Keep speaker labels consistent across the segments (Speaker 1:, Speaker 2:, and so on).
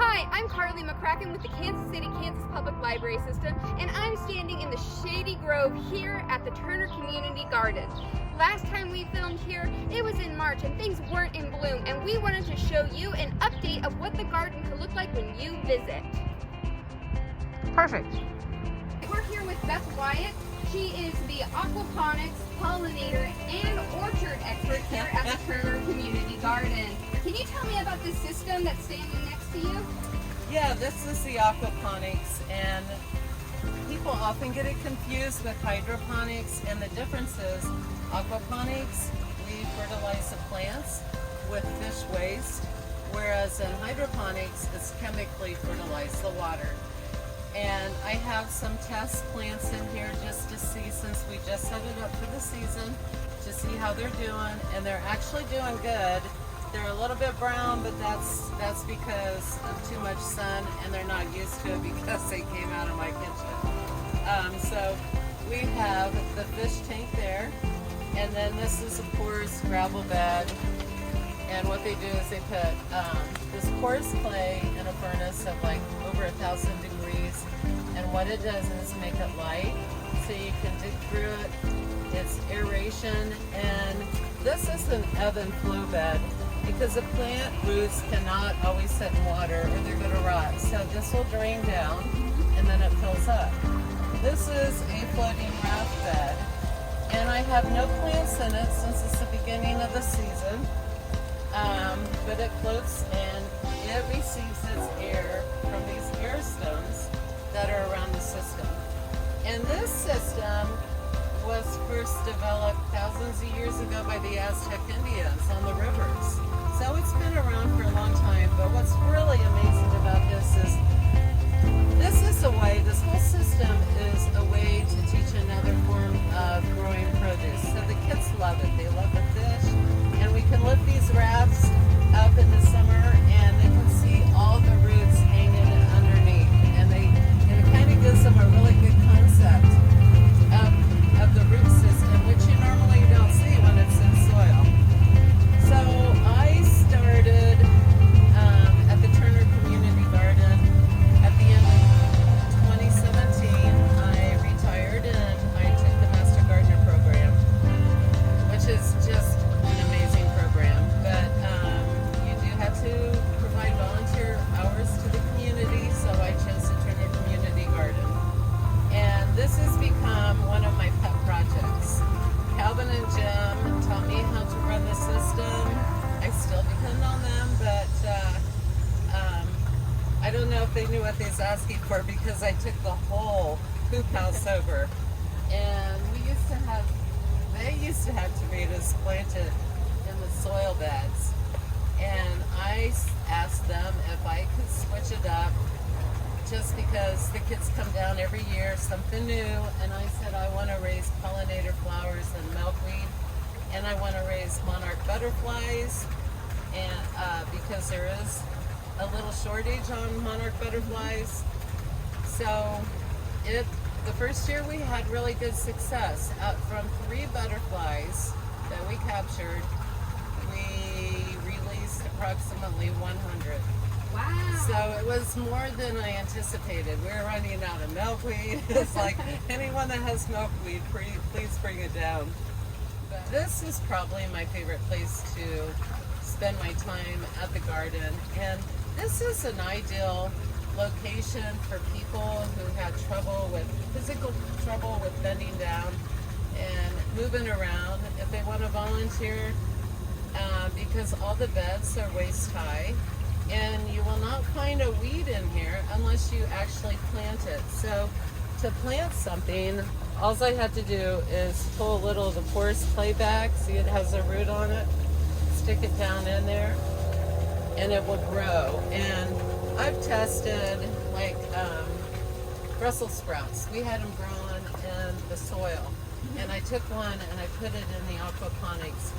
Speaker 1: Hi, I'm Carly McCracken with the Kansas City, Kansas Public Library System, and I'm standing in the shady grove here at the Turner Community Garden. Last time we filmed here, it was in March and things weren't in bloom, and we wanted to show you an update of what the garden could look like when you visit.
Speaker 2: Perfect.
Speaker 1: We're here with Beth Wyatt. She is the aquaponics, pollinator, and orchard expert here at the Turner Community Garden. Can you tell me about this system that's standing next to you?
Speaker 3: Yeah, this is the aquaponics, and people often get it confused with hydroponics, and the difference is aquaponics, we fertilize the plants with fish waste, whereas in hydroponics, it's chemically fertilize the water. And I have some test plants in here just to see, since we just set it up for the season, to see how they're doing, and they're actually doing good. They're a little bit brown, but that's because of too much sun, and they're not used to it because they came out of my kitchen. So we have the fish tank there, and then this is a porous gravel bed. And what they do is they put this porous clay in a furnace of like over 1,000 degrees, and what it does is make it light, so you can dig through it. It's aeration, and this is an ebb and flow bed, because the plant roots cannot always sit in water or they're going to rot. So this will drain down and then it fills up. This is a floating raft bed, and I have no plants in it since it's the beginning of the season, but it floats and it receives its air from these air stones that are around the system. And this system was first developed thousands of years ago by the Aztec Indians on the rivers. So it's been around for a long time, but what's really amazing about this is a way, this whole system is a way to teach another form of growing produce. So the kids love it, they love the fish, and we can lift these rafts up in the summer and they can see all the roots hanging underneath, and it kind of gives them a really good concept of the root system, which you normally don't see when it's in soil. So I started at the Turner Community Garden at the end of 2017. I retired and I took the Master Gardener program, which is just an amazing program. But you do have to provide volunteer hours to the community, so I chose the Turner Community Garden. And this has become one of my pet projects. Calvin and Jim taught me how to run the system. I still depend on them, but I don't know if they knew what they was asking for, because I took the whole hoop house over. And they used to have tomatoes planted in the soil beds. And I asked them if I could switch it up, just because the kids come down every year, something new, and I said I want to raise pollinator flowers and milkweed, and I want to raise monarch butterflies, and because there is a little shortage on monarch butterflies. So the first year we had really good success. From 3 butterflies that we captured, we released approximately 100.
Speaker 1: Wow.
Speaker 3: So it was more than I anticipated. We were running out of milkweed. It's like, anyone that has milkweed, please bring it down. But this is probably my favorite place to spend my time at the garden. And this is an ideal location for people who had physical trouble with bending down and moving around. If they want to volunteer, because all the beds are waist high, and you will not find a weed in here unless you actually plant it. So to plant something, all I had to do is pull a little of the porous clay back, see it has a root on it, stick it down in there, and it will grow. And I've tested like Brussels sprouts. We had them growing in the soil, and I took one and I put it in the aquaponics.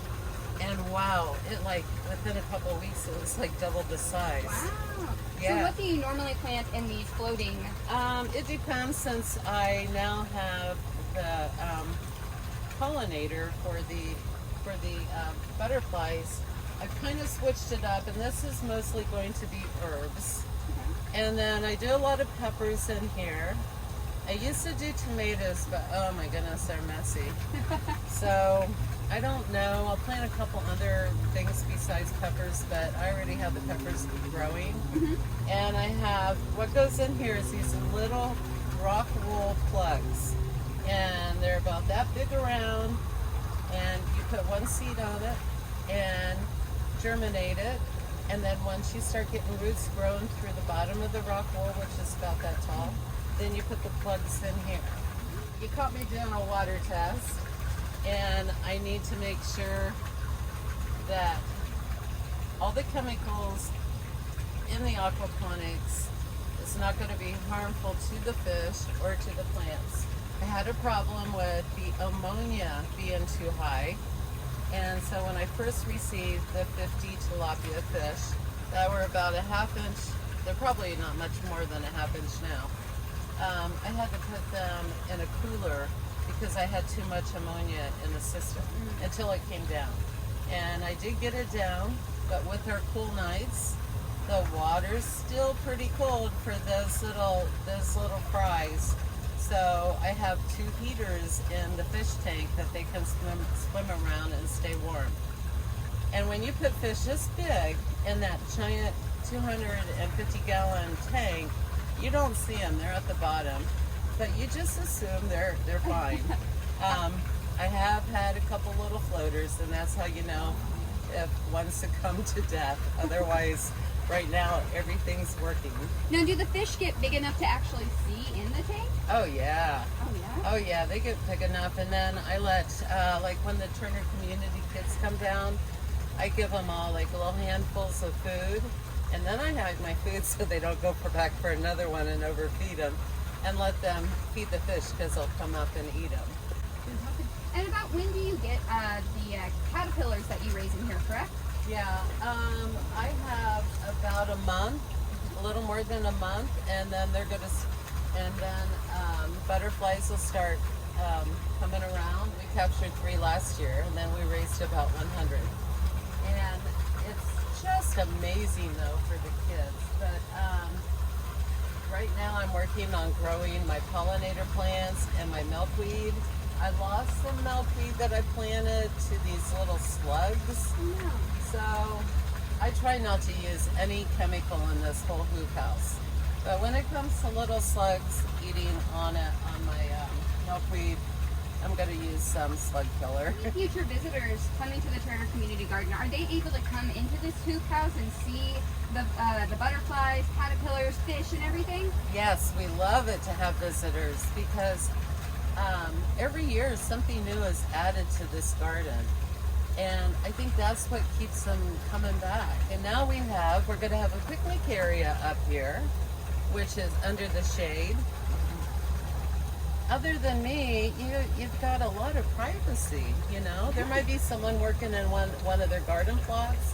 Speaker 3: And wow, it like within a couple of weeks it was like double the size.
Speaker 1: Wow.
Speaker 3: Yeah.
Speaker 1: So what do you normally plant in these floating?
Speaker 3: It depends, since I now have the pollinator for the butterflies. I've kind of switched it up, and this is mostly going to be herbs. And then I do a lot of peppers in here. I used to do tomatoes, but oh my goodness, they're messy. So I don't know. I'll plant a couple other things besides peppers, but I already have the peppers growing. And I have, what goes in here is these little rock wool plugs. And they're about that big around. And you put one seed on it and germinate it. And then once you start getting roots growing through the bottom of the rock wool, which is about that tall, then you put the plugs in here. You caught me doing a water test, and I need to make sure that all the chemicals in the aquaponics is not going to be harmful to the fish or to the plants. I had a problem with the ammonia being too high, and so when I first received the 50 tilapia fish that were about a half inch, they're probably not much more than a half inch now, I had to put them in a cooler because I had too much ammonia in the system until it came down. And I did get it down, but with our cool nights, the water's still pretty cold for those little fries. So I have 2 heaters in the fish tank that they can swim around and stay warm. And when you put fish this big in that giant 250-gallon tank, you don't see them, they're at the bottom, but you just assume they're fine. I have had a couple little floaters, and that's how you know if one succumbed to death. Otherwise, right now, everything's working.
Speaker 1: Now, do the fish get big enough to actually see in the tank?
Speaker 3: Oh yeah.
Speaker 1: Oh yeah?
Speaker 3: Oh yeah, they get big enough, and then I let, like when the Turner community kids come down, I give them all like little handfuls of food. And then I hide my food so they don't go back for another one and overfeed them, and let them feed the fish because they'll come up and eat them.
Speaker 1: And about when do you get the caterpillars that you raise in here, correct?
Speaker 3: Yeah, I have about a month, a little more than a month, and then they're going to, and then butterflies will start coming around. We captured 3 last year, and then we raised about 100. And it's just amazing though for the kids. But right now I'm working on growing my pollinator plants and my milkweed. I lost some milkweed that I planted to these little slugs.
Speaker 1: Yeah.
Speaker 3: So I try not to use any chemical in this whole hoop house. But when it comes to little slugs eating on my milkweed, I'm going to use some slug killer.
Speaker 1: Any future visitors coming to the Turner Community Garden, are they able to come into this hoop house and see the butterflies, caterpillars, fish, and everything?
Speaker 3: Yes, we love it to have visitors because every year something new is added to this garden. And I think that's what keeps them coming back. And now we're going to have a picnic area up here, which is under the shade. Other than me, you've got a lot of privacy, you know. There might be someone working in one of their garden plots,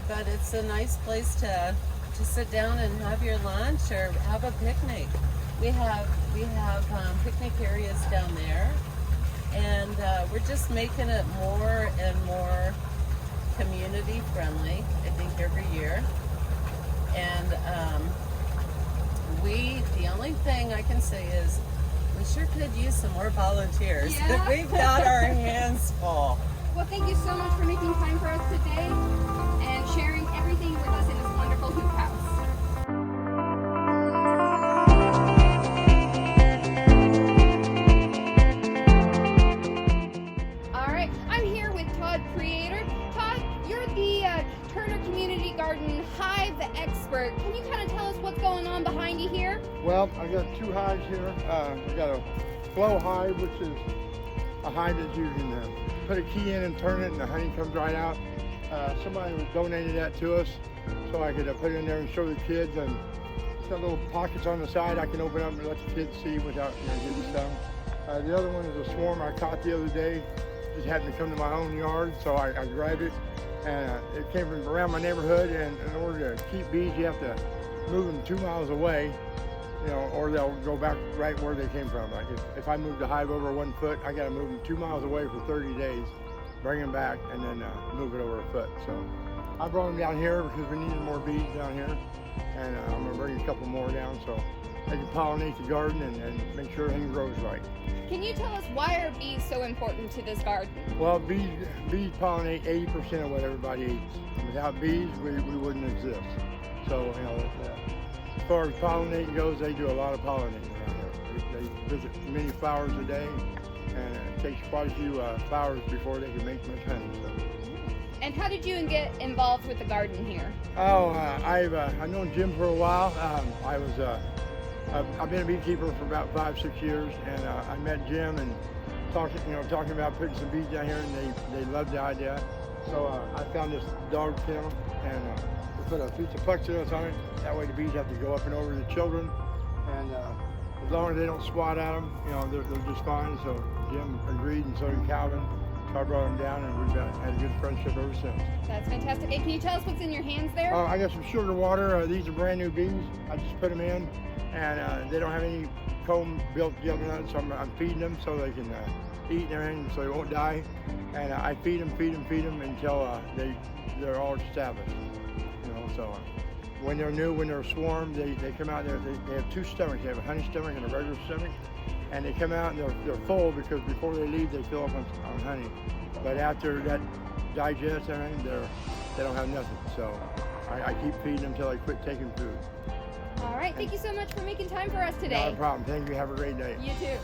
Speaker 3: but it's a nice place to sit down and have your lunch or have a picnic. We have picnic areas down there, and we're just making it more and more community friendly, I think, every year. And the only thing I can say is we sure could use some more volunteers.
Speaker 1: Yeah.
Speaker 3: We've got our hands full.
Speaker 1: Well, thank you so much for making time for us today and sharing everything with us in this wonderful hoop house. All right, I'm here with Todd Creator. Todd, you're the Turner Community Garden hive expert. Can you kind of tell us what's going on behind you here?
Speaker 2: Well, I got 2 hives here. I got a flow hive, which is a hive that you can put a key in and turn it, and the honey comes right out. Somebody donated that to us, so I could put it in there and show the kids. And it's got little pockets on the side I can open up and let the kids see without getting stung. The other one is a swarm I caught the other day. Just happened to come to my own yard, so I grabbed it. And it came from around my neighborhood, and in order to keep bees, you have to move them 2 miles away, you know, or they'll go back right where they came from. Like if I move the hive over 1 foot, I got to move them 2 miles away for 30 days, bring them back, and then move it over 1 foot. So I brought them down here because we needed more bees down here, and I'm gonna bring a couple more down so they can pollinate the garden and make sure everything grows right.
Speaker 1: Can you tell us why are bees so important to this garden?
Speaker 2: Well, bees pollinate 80% of what everybody eats. Without bees, we wouldn't exist. So, you know, as far as pollinating goes, they do a lot of pollinating around here. They visit many flowers a day, and it takes quite a few flowers before they can make much honey. So.
Speaker 1: And how did you get involved with the garden here?
Speaker 2: Oh, I've known Jim for a while. I've been a beekeeper for about 5-6 years, and I met Jim and talking about putting some bees down here, and they loved the idea. So I found this dog kennel, and we put a piece of plexiglass on it. That way the bees have to go up and over the children, and as long as they don't swat at them, you know, they're just fine. So Jim agreed, and so did Calvin. So I brought them down, and we've had a good friendship ever since.
Speaker 1: That's fantastic. And can you tell us what's in your hands there?
Speaker 2: I got some sugar water. These are brand new bees. I just put them in, and they don't have any comb built together, so I'm feeding them so they can eat and everything, so they won't die. And I feed them until they're all established. You know, so when they're new, when they're a swarm, they come out there. They have two stomachs. They have a honey stomach and a regular stomach, and they come out and they're full because before they leave, they fill up on honey. But after that digests everything, they don't have nothing. So I keep feeding them until they quit taking food.
Speaker 1: All right. Thank you so much for making time for us today.
Speaker 2: Not a problem. Thank you. Have a great day.
Speaker 1: You too.